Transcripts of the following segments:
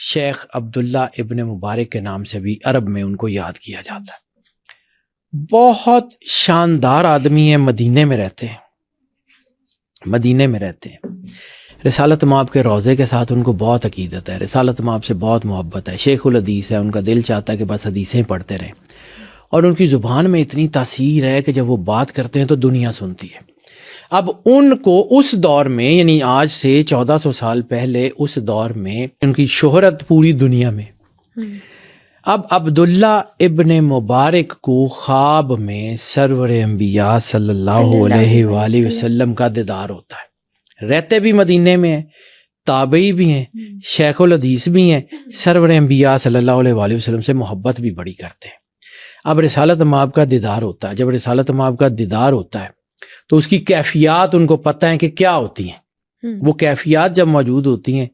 شیخ عبداللہ ابن مبارک کے نام سے بھی عرب میں ان کو یاد کیا جاتا ہے. بہت شاندار آدمی ہیں، مدینے میں رہتے ہیں. رسالت مآب کے روضے کے ساتھ ان کو بہت عقیدت ہے، رسالت مآب سے بہت محبت ہے، شیخ الحدیث ہے، ان کا دل چاہتا ہے کہ بس حدیثیں پڑھتے رہیں، اور ان کی زبان میں اتنی تاثیر ہے کہ جب وہ بات کرتے ہیں تو دنیا سنتی ہے. اب ان کو اس دور میں، یعنی آج سے 1400 سال پہلے، اس دور میں ان کی شہرت پوری دنیا میں. اب عبداللہ ابن مبارک کو خواب میں سرور انبیاء صلی اللہ علیہ وآلہ وسلم کا دیدار ہوتا ہے. رہتے بھی مدینے میں ہیں، تابعی بھی ہیں، شیخ الحدیث بھی ہیں، سرور انبیاء صلی اللہ علیہ وآلہ وسلم سے محبت بھی بڑی کرتے ہیں. اب رسالت مآب کا دیدار ہوتا ہے. جب رسالت مآب کا دیدار ہوتا ہے تو اس کی کیفیات ان کو پتہ ہے کہ کیا ہوتی ہیں. وہ کیفیات جب موجود ہوتی ہیں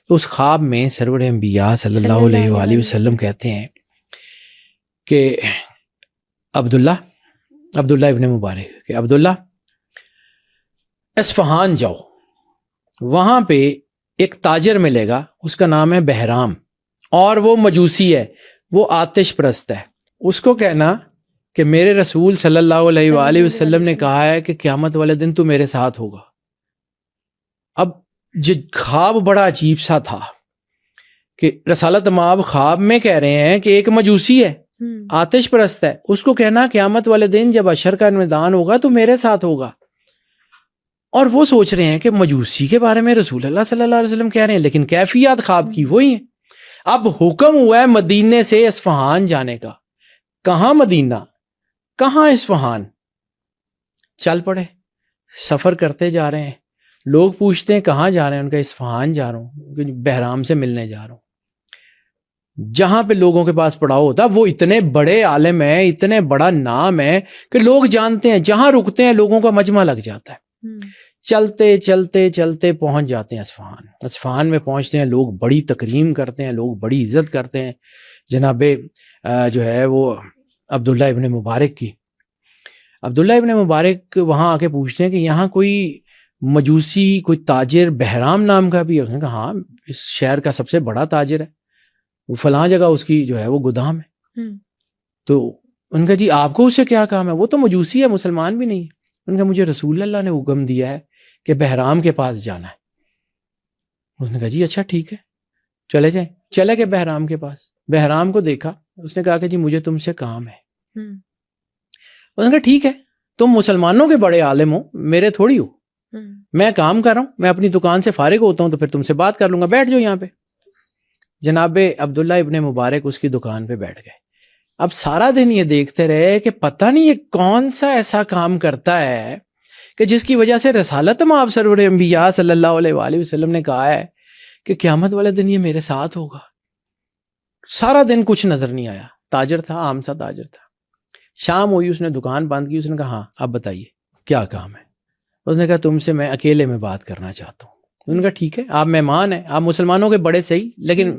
تو اس خواب میں سرور انبیاء صلی اللہ علیہ وآلہ وسلم کہتے ہیں کہ عبداللہ ابن مبارک کہ عبداللہ اصفہان جاؤ، وہاں پہ ایک تاجر ملے گا، اس کا نام ہے بہرام، اور وہ مجوسی ہے، وہ آتش پرست ہے. اس کو کہنا کہ میرے رسول صلی اللہ علیہ وآلہ وسلم نے کہا ہے کہ قیامت والے دن تو میرے ساتھ ہوگا. اب جو خواب بڑا عجیب سا تھا کہ رسالت مآب خواب میں کہہ رہے ہیں کہ ایک مجوسی ہے، آتش پرست ہے، اس کو کہنا قیامت والے دن جب حشر کا میدان ہوگا تو میرے ساتھ ہوگا. اور وہ سوچ رہے ہیں کہ مجوسی کے بارے میں رسول اللہ صلی اللہ علیہ وسلم کہہ رہے ہیں، لیکن کیفیات خواب کی وہی ہیں. اب حکم ہوا ہے مدینے سے اصفہان جانے کا. کہاں مدینہ، کہاں اصفہان؟ چل پڑے، سفر کرتے جا رہے ہیں. لوگ پوچھتے ہیں کہاں جا رہے ہیں، ان کا اصفہان جا رہا ہوں، بہرام سے ملنے جا رہا ہوں. جہاں پہ لوگوں کے پاس پڑاؤ ہوتا، وہ اتنے بڑے عالم ہیں، اتنے بڑا نام ہے کہ لوگ جانتے ہیں، جہاں رکتے ہیں لوگوں کا مجمع لگ جاتا ہے. چلتے چلتے چلتے پہنچ جاتے ہیں اصفہان. اصفہان میں پہنچتے ہیں، لوگ بڑی تکریم کرتے ہیں، لوگ بڑی عزت کرتے ہیں جناب جو ہے وہ عبداللہ ابن مبارک کی. عبداللہ ابن مبارک وہاں آ کے پوچھتے ہیں کہ یہاں کوئی مجوسی، کوئی تاجر بہرام نام کا بھی ہے؟ اس نے کہا ہاں، اس شہر کا سب سے بڑا تاجر ہے، وہ فلاں جگہ اس کی جو ہے وہ گودام ہے. تو ان کا جی آپ کو اس سے کیا کام ہے؟ وہ تو مجوسی ہے، مسلمان بھی نہیں ہے. ان کا مجھے رسول اللہ نے حکم دیا ہے کہ بہرام کے پاس جانا ہے. اس نے کہا جی اچھا ٹھیک ہے، چلے جائیں. چلے گئے بہرام کے پاس. بہرام کو دیکھا، اس نے کہا کہ جی مجھے تم سے کام ہے. اس نے کہا ٹھیک ہے، تم مسلمانوں کے بڑے عالم ہو، میرے تھوڑی ہو. میں کام کر رہا ہوں، میں اپنی دکان سے فارغ ہوتا ہوں تو پھر تم سے بات کر لوں گا، بیٹھ جاؤ یہاں پہ. جناب عبداللہ ابن مبارک اس کی دکان پہ بیٹھ گئے. اب سارا دن یہ دیکھتے رہے کہ پتہ نہیں یہ کون سا ایسا کام کرتا ہے کہ جس کی وجہ سے رسالت مآب سرور انبیاء صلی اللہ علیہ وآلہ وسلم نے کہا ہے کہ قیامت والے دن یہ میرے ساتھ ہوگا. سارا دن کچھ نظر نہیں آیا. تاجر تھا، عام سا تاجر تھا. شام ہوئی، اس نے دکان بند کی. اس نے کہا ہاں اب بتائیے کیا کام ہے. اس نے کہا تم سے میں اکیلے میں بات کرنا چاہتا ہوں. اس نے کہا ٹھیک ہے، آپ مہمان ہیں، آپ مسلمانوں کے بڑے صحیح، لیکن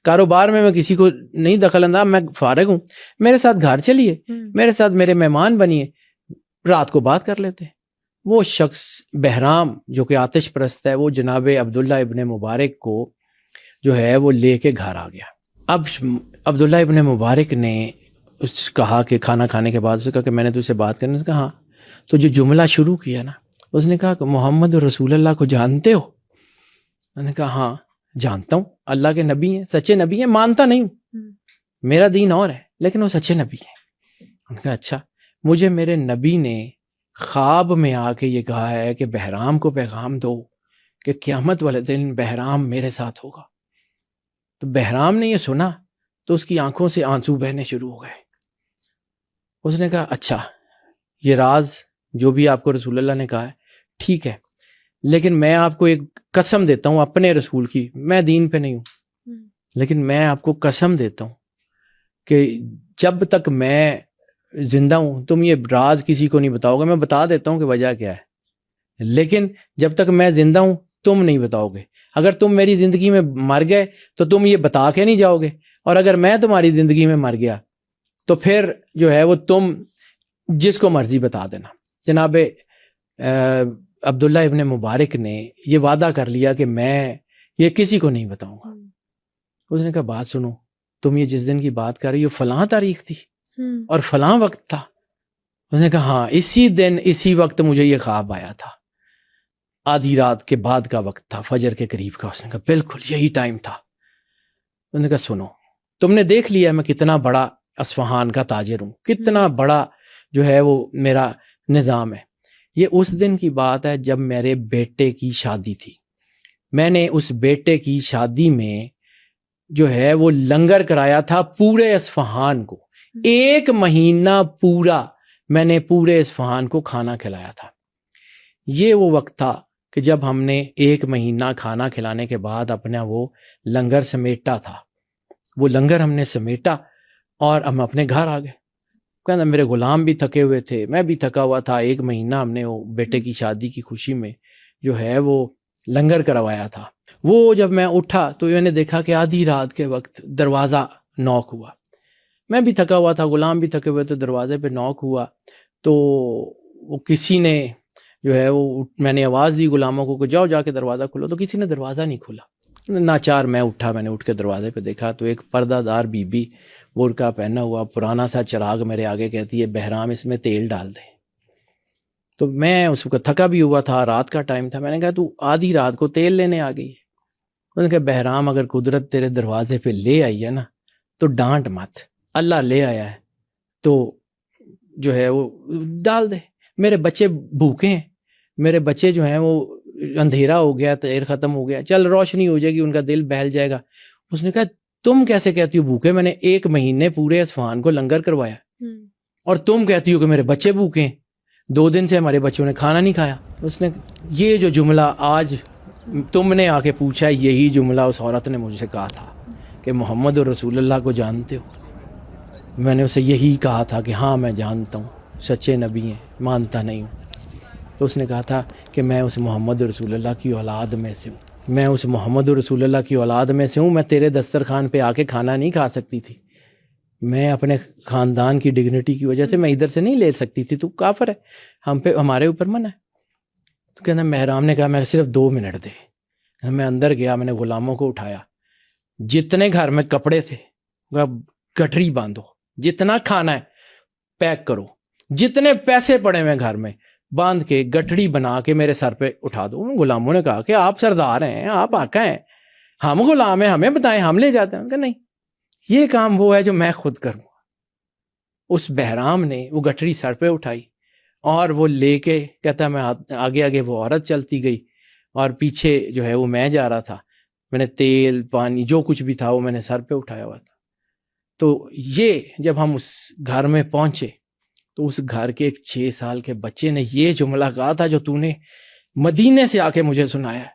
کاروبار میں کسی کو نہیں دخل انداز، میں فارغ ہوں، میرے ساتھ گھر چلیے، میرے ساتھ میرے مہمان بنیے، رات کو بات کر لیتے ہیں. وہ شخص بہرام جو کہ آتش پرست ہے، وہ جناب عبداللہ ابن مبارک کو جو ہے وہ لے کے گھر آ گیا. اب عبداللہ ابن مبارک نے اس کہا کہ کھانا کھانے کے بعد اس نے کہا کہ میں نے تجھ سے بات کرنی. اس نے کہا ہاں. تو جو جملہ شروع کیا نا، اس نے کہا کہ محمد رسول اللہ کو جانتے ہو؟ میں نے کہا ہاں جانتا ہوں، اللہ کے نبی ہیں، سچے نبی ہیں، مانتا نہیں ہوں، میرا دین اور ہے، لیکن وہ سچے نبی ہیں. میں نے کہا اچھا، مجھے میرے نبی نے خواب میں آ کے یہ کہا ہے کہ بہرام کو پیغام دو کہ قیامت والے دن بہرام میرے ساتھ ہوگا. تو بہرام نے یہ سنا تو اس کی آنکھوں سے آنسو بہنے شروع ہو گئے. اس نے کہا اچھا، یہ راز جو بھی آپ کو رسول اللہ نے کہا ہے ٹھیک ہے، لیکن میں آپ کو ایک قسم دیتا ہوں اپنے رسول کی، میں دین پہ نہیں ہوں، لیکن میں آپ کو قسم دیتا ہوں کہ جب تک میں زندہ ہوں تم یہ راز کسی کو نہیں بتاؤ گے. میں بتا دیتا ہوں کہ وجہ کیا ہے، لیکن جب تک میں زندہ ہوں تم نہیں بتاؤ گے. اگر تم میری زندگی میں مر گئے تو تم یہ بتا کے نہیں جاؤ گے، اور اگر میں تمہاری زندگی میں مر گیا تو پھر جو ہے وہ تم جس کو مرضی بتا دینا. جناب عبداللہ ابن مبارک نے یہ وعدہ کر لیا کہ میں یہ کسی کو نہیں بتاؤں گا. اس نے کہا بات سنو، تم یہ جس دن کی بات کر رہی ہو فلاں تاریخ تھی اور فلاں وقت تھا؟ اس نے کہا ہاں، اسی دن اسی وقت مجھے یہ خواب آیا تھا، آدھی رات کے بعد کا وقت تھا، فجر کے قریب کا۔ اس نے کہا بالکل یہی ٹائم تھا۔ اس نے کہا سنو، تم نے دیکھ لیا میں کتنا بڑا اصفہان کا تاجر ہوں، کتنا بڑا جو ہے وہ میرا نظام ہے۔ یہ اس دن کی بات ہے جب میرے بیٹے کی شادی تھی، میں نے اس بیٹے کی شادی میں جو ہے وہ لنگر کرایا تھا پورے اصفہان کو، 1 مہینہ پورا میں نے پورے اصفہان کو کھانا کھلایا تھا۔ یہ وہ وقت تھا کہ جب ہم نے 1 مہینہ کھانا کھلانے کے بعد اپنا وہ لنگر سمیٹا تھا، وہ لنگر ہم نے سمیٹا اور ہم اپنے گھر آ گئے۔ کہنا میرے غلام بھی تھکے ہوئے تھے، میں بھی تھکا ہوا تھا، 1 مہینہ ہم نے وہ بیٹے کی شادی کی خوشی میں جو ہے وہ لنگر کروایا تھا۔ وہ جب میں اٹھا تو میں نے دیکھا کہ آدھی رات کے وقت دروازہ نوک ہوا، میں بھی تھکا ہوا تھا، غلام بھی تھکے ہوئے، تو دروازے پہ نوک ہوا تو وہ کسی نے جو ہے وہ، میں نے آواز دی غلاموں کو کہ جاؤ جا کے دروازہ کھولو، تو کسی نے دروازہ نہیں کھولا۔ ناچار میں اٹھا، میں نے اٹھ کے دروازے پہ دیکھا تو ایک پردہ دار بی بی برقع پہنا ہوا، پرانا سا چراغ میرے آگے، کہتی ہے بہرام اس میں تیل ڈال دے۔ تو میں اس وقت تھکا بھی ہوا تھا، رات کا ٹائم تھا، میں نے کہا تو آدھی رات کو تیل لینے آ گئی ہے؟ انہوں نے کہا بہرام اگر قدرت تیرے دروازے پہ لے آئی ہے نا تو ڈانٹ مت، اللہ لے آیا ہے تو جو ہے وہ ڈال دے، میرے بچے بھوکے ہیں، میرے بچے جو ہیں وہ اندھیرا ہو گیا، تیر ختم ہو گیا، چل روشنی ہو جائے گی، ان کا دل بہل جائے گا۔ اس نے کہا تم کیسے کہتی ہو بھوکے؟ میں نے 1 مہینے پورے اصفہان کو لنگر کروایا اور تم کہتی ہو کہ میرے بچے بھوکے ہیں، 2 دن سے ہمارے بچوں نے کھانا نہیں کھایا۔ اس نے یہ جو جملہ آج تم نے آ کے پوچھا ہے، یہی جملہ اس عورت نے مجھ سے کہا تھا کہ محمد رسول اللہ کو جانتے ہو؟ میں نے اسے یہی کہا تھا کہ ہاں میں جانتا ہوں، سچے نبی ہیں، مانتا نہیں ہوں۔ تو اس نے کہا تھا کہ میں اس محمد رسول اللہ کی اولاد میں سے ہوں، میں اس محمد رسول اللہ کی اولاد میں سے ہوں، میں تیرے دسترخوان پہ آ کے کھانا نہیں کھا سکتی تھی، میں اپنے خاندان کی ڈگنیٹی کی وجہ سے میں ادھر سے نہیں لے سکتی تھی، تو کافر ہے، ہم پہ ہمارے اوپر منع ہے۔ تو کہنا بہرام نے کہا میں صرف 2 منٹ دے۔ میں اندر گیا، میں نے غلاموں کو اٹھایا، جتنے گھر میں کپڑے تھے گٹھری باندھو، جتنا کھانا ہے پیک کرو، جتنے پیسے پڑے ہوئے گھر میں باندھ کے گٹھڑی بنا کے میرے سر پہ اٹھا دو۔ غلاموں نے کہا کہ آپ سردار ہیں، آپ آقا ہیں، ہم غلام ہیں، ہمیں بتائیں، ہم لے جاتے ہیں۔ کہ نہیں، یہ کام وہ ہے جو میں خود کروں۔ اس بہرام نے وہ گٹھڑی سر پہ اٹھائی اور وہ لے کے کہتا میں آگے آگے وہ عورت چلتی گئی اور پیچھے جو ہے وہ میں جا رہا تھا، میں نے تیل پانی جو کچھ بھی تھا وہ میں نے سر پہ اٹھایا ہوا تھا۔ تو یہ جب ہم اس گھر میں پہنچے تو اس گھر کے ایک 6 سال کے بچے نے یہ جملہ کہا تھا جو تو نے مدینے سے آ کے مجھے سنایا ہے۔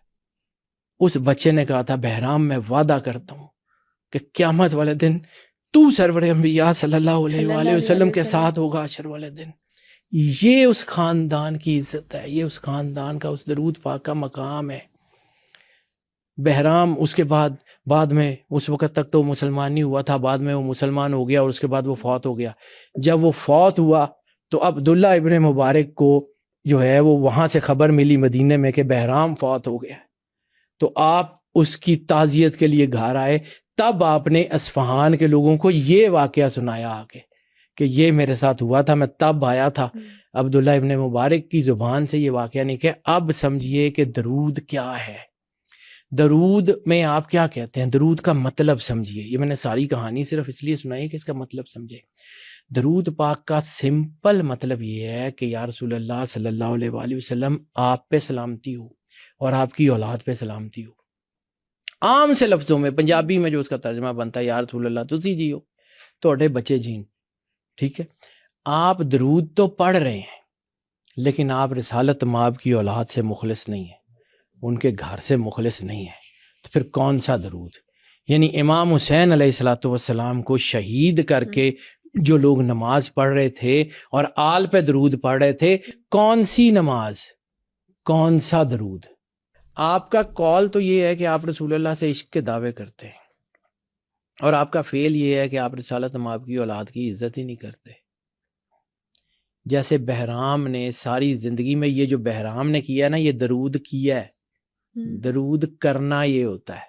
اس بچے نے کہا تھا بہرام میں وعدہ کرتا ہوں کہ قیامت والے دن تو سرور انبیاء صلی اللہ علیہ وآلہ وسلم کے ساتھ ہوگا حشر والے دن۔ یہ اس خاندان کی عزت ہے، یہ اس خاندان کا، اس درود پاک کا مقام ہے۔ بہرام اس کے بعد میں اس وقت تک تو مسلمان نہیں ہوا تھا، بعد میں وہ مسلمان ہو گیا اور اس کے بعد وہ فوت ہو گیا۔ جب وہ فوت ہوا تو عبداللہ ابن مبارک کو جو ہے وہ وہاں سے خبر ملی مدینے میں کہ بہرام فوت ہو گیا، تو آپ اس کی تعزیت کے لیے گھر آئے۔ تب آپ نے اصفہان کے لوگوں کو یہ واقعہ سنایا آگے کہ یہ میرے ساتھ ہوا تھا، میں تب آیا تھا۔ عبداللہ ابن مبارک کی زبان سے یہ واقعہ نہیں کہ اب سمجھیے کہ درود کیا ہے، درود میں آپ کیا کہتے ہیں، درود کا مطلب سمجھیے۔ یہ میں نے ساری کہانی صرف اس لیے سنائی کہ اس کا مطلب سمجھے۔ درود پاک کا سمپل مطلب یہ ہے کہ یا رسول اللہ صلی اللہ علیہ وآلہ وسلم آپ پہ سلامتی ہو اور آپ کی اولاد پہ سلامتی ہو۔ عام سے لفظوں میں پنجابی میں جو اس کا ترجمہ بنتا ہے یا رسول اللہ تسی جیو، توڑے بچے جین، ٹھیک ہے۔ آپ درود تو پڑھ رہے ہیں لیکن آپ رسالت مآب کی اولاد سے مخلص نہیں ہیں، ان کے گھر سے مخلص نہیں ہے، تو پھر کون سا درود؟ یعنی امام حسین علیہ السلام کو شہید کر کے جو لوگ نماز پڑھ رہے تھے اور آل پہ درود پڑھ رہے تھے، کون سی نماز، کون سا درود؟ آپ کا قول تو یہ ہے کہ آپ رسول اللہ سے عشق کے دعوے کرتے ہیں اور آپ کا فعل یہ ہے کہ آپ رسالت مآب کی اولاد کی عزت ہی نہیں کرتے۔ جیسے بہرام نے ساری زندگی میں، یہ جو بہرام نے کیا نا، یہ درود کیا ہے۔ درود کرنا یہ ہوتا ہے،